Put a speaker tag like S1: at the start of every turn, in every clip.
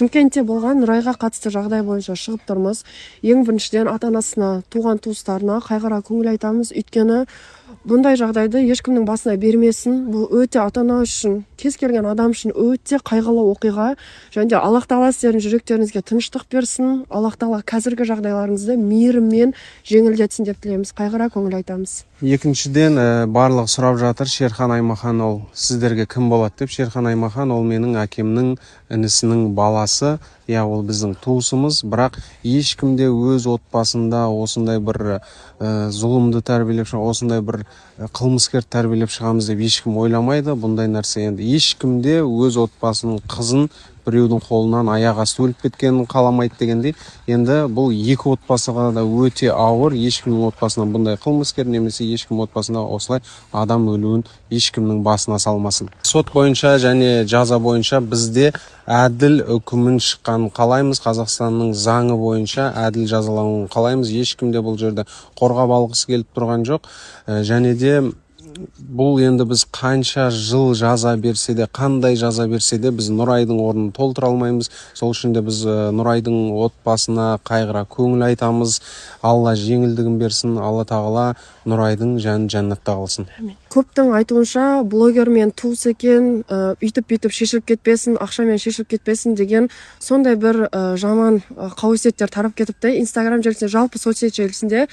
S1: Шымкентте болған Нұрайға қатысты жағдай бойынша шығып тұрмыз. Ең біріншіден ата-анасына, туған-туыстарына қайғыра көңіл айтамыз. Өйткені бұндай жағдайды ешкімнің басына бермесін. Бұл өте ата-ана үшін, кез келген адам үшін өте қайғылы оқиға. Және де Аллах Тағала сіздердің жүректеріңізге тыныштық берсін. Аллах Тағала қазіргі жағдайларыңызды мейіріммен жеңілдетсін деп тілейміз. Қайғыра көңіл айтамыз.
S2: Екіншіден, барлығы сұрап жатыр, Шерхан Аймахан ол сіздерге кім болады деп. Шерхан Аймахан ол менің әкемнің інісінің баласы. Ол біздің туысымыз, бірақ ешкімде өз отбасында осындай бір зұлымды тәрбиелеп шыға, осындай бір қылмыскер тәрбиелеп шығамыз деп ешкім ойламайды. Бұндай нәрсе енді ешкімде өз отбасының қызын біреудің қолынан аяқ асты өліп кеткенін қаламайды дегендей. Енді бұл екі отбасыға да өте ауыр. Ешкімнің отбасынан бұндай қылмыскер немесе ешкім отбасында осылай адам өлуін ешкімнің басына салмасын. Сот бойынша және жаза бойынша бізде әділ үкімін шыққанын қалаймыз. Қазақстанның заңы бойынша әділ жазалануын қалаймыз. Ешкімде бұл жерде қорғап алғысы келіп тұрған жоқ. Және де бұл енді біз қанша жыл жаза берсе де, қандай жаза берсе де біз Нұрайдың орнын толтыра алмаймыз. Сол үшін де біз Нұрайдың отбасына қайғыра көңіл айтамыз. Алла жеңілдігін берсін. Алла Тағала Нұрайдың жанын жәннатта қалсын.
S1: Көптің айтуынша блогермен туыс екен, үйтіп шешіліп кетпесін, ақшамен шешіліп кетпесін деген сондай бір жаман қауесеттер тарап кетіпті. Инстаграм желісінде, жалпы соцсет желісінде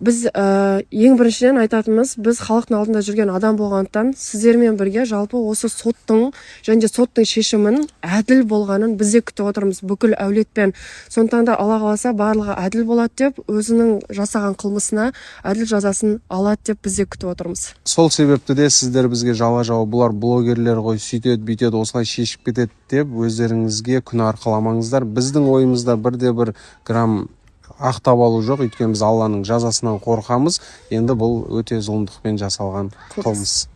S1: біз ең біріншіден айтатынымыз, біз халықтың алдында жүрген адам болғандықтан сіздермен бірге жалпы осы соттың және де соттың шешімін әділ болғанын бізде күтіп отырмыз бүкіл әулетпен. Сондықтан да Алла қаласа барлығы әділ болады деп, өзінің жасаған қылмысына әділ жазасын алады деп бізде күтіп отырмыз.
S2: Сол себепті де сіздер бізге жала жауып, бұлар блогерлер ғой, сөйтеді, бүйтеді, осылай шешіп кетеді деп өздеріңізге күнә арқаламаңыздар. Біздің ойымызда бірде-бір грамм ақтап алу жоқ, өйткені біз Алланың жазасынан қорқамыз. Енді бұл өте зұлымдықпен жасалған қылмыс.